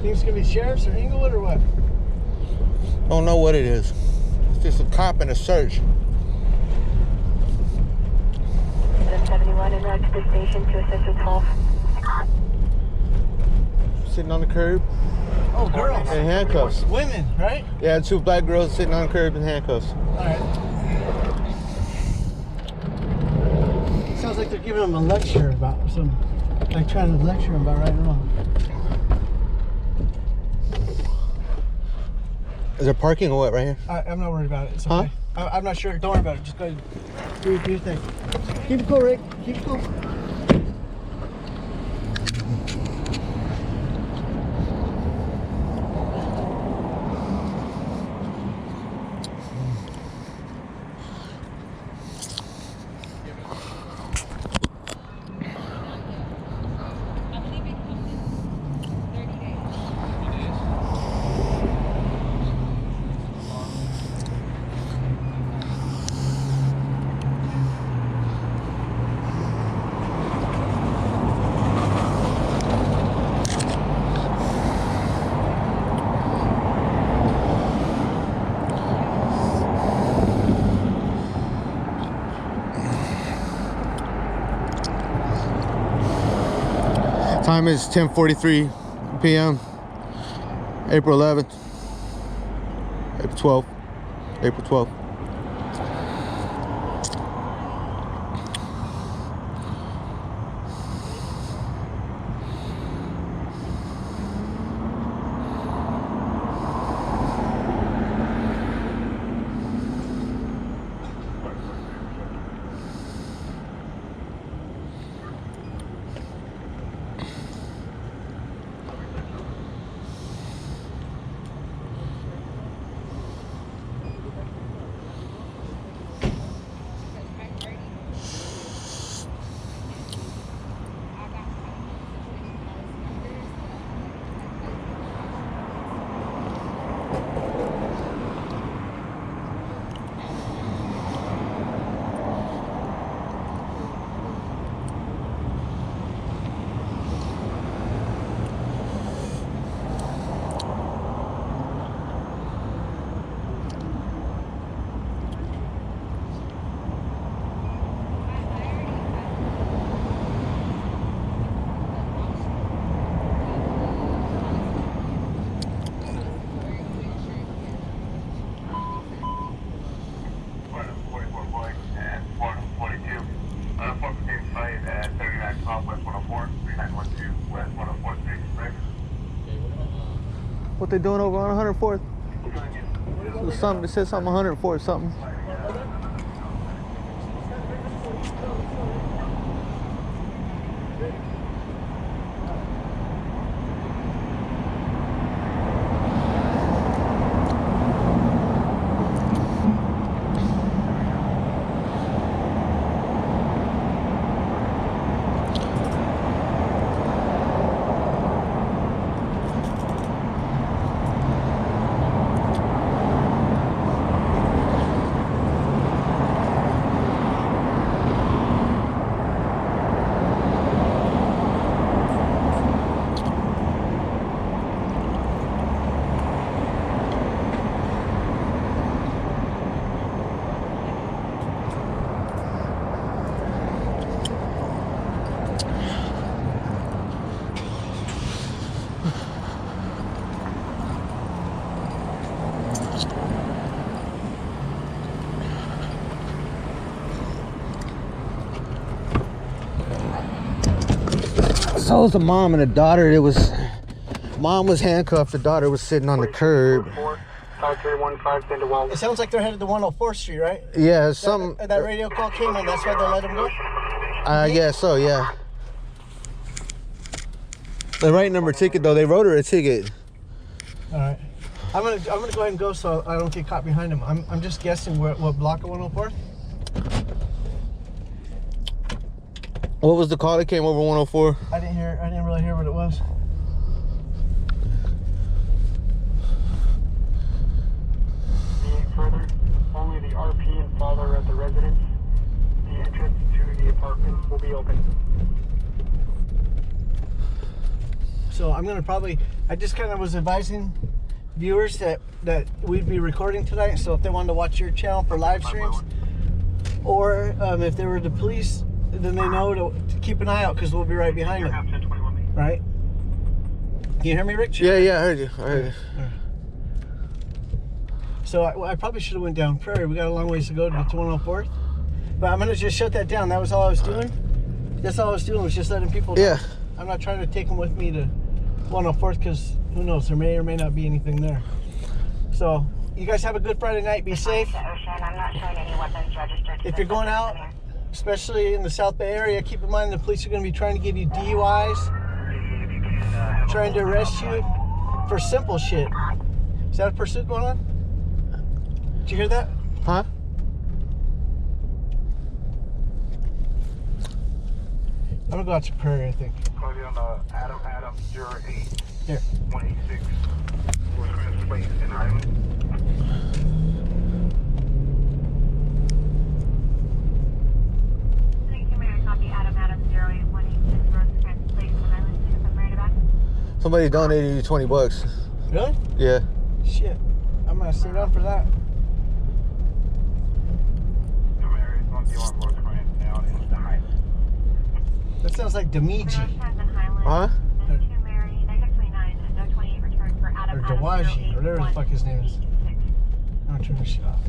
think it's gonna be sheriff's or Inglewood or what? I don't know what it is. It's just a cop and a search. 71 en route to the station to assist with 12. Sitting on the curb. Oh, girls. In handcuffs. Women, right? Yeah, 2 black girls sitting on the curb in handcuffs. Alright. Sounds like they're giving them a lecture about some, like trying to lecture them about right and wrong. Is there parking or what right here? I'm not worried about it. It's okay. Huh? I'm not sure. Don't worry about it. Just go ahead. Do your thing. Keep it cool, Rick. Keep it cool. Time is 10:43 p.m. April 11th. April 12th. What they doing over on 104th? There's something that says something 104th something. So it was the mom and the daughter. Mom was handcuffed. The daughter was sitting on the curb. 5315 into Wellness. It sounds like they're headed to 104th Street, right? Yeah, that radio call came and that's why they let them go? I guess so, yeah. The right number ticket though, they wrote her a ticket. Alright. I'm gonna go ahead and go so I don't get caught behind him. I'm just guessing what block of 104? What was the call that came over 104? I didn't really hear what it was. Further, only the RP and father are at the residence. The entrance to the apartment will be open. So I'm gonna probably. I just kind of was advising viewers that we'd be recording tonight. So if they wanted to watch your channel for live streams, or if they were the police, then they know to keep an eye out because we'll be right behind them. Right? Can you hear me, Rich? Yeah, I heard you. So I probably should have went down Prairie. We got a long ways to go to 104th. But I'm gonna just shut that down. That was all I was doing. That's all I was doing was just letting people know. Yeah. I'm not trying to take them with me to 104th because who knows, there may or may not be anything there. So you guys have a good Friday night. Be safe. I'm not showing any weapons registered. If you're going out, especially in the South Bay area, keep in mind the police are going to be trying to give you DUIs, trying to arrest you for simple shit. Is that a pursuit going on? Did you hear that? Huh? I'm gonna go out to Prairie, I think. Call you on Adam 08 Here. 186 Sportsman's Place in Highland. Copy Adam 08 186 Rosecrans Place in Highland. I'm ready to back. Somebody donated you $20. Really? Yeah. Shit. I'm gonna sit down for that. The Mary's on the Rosecrans now in the Highland. That sounds like Demiji. Huh? No 2 Mary, negative 29, and no 28 return for Adam. Or Dawaji, or whatever the fuck his name is. I'm gonna turn this shit off.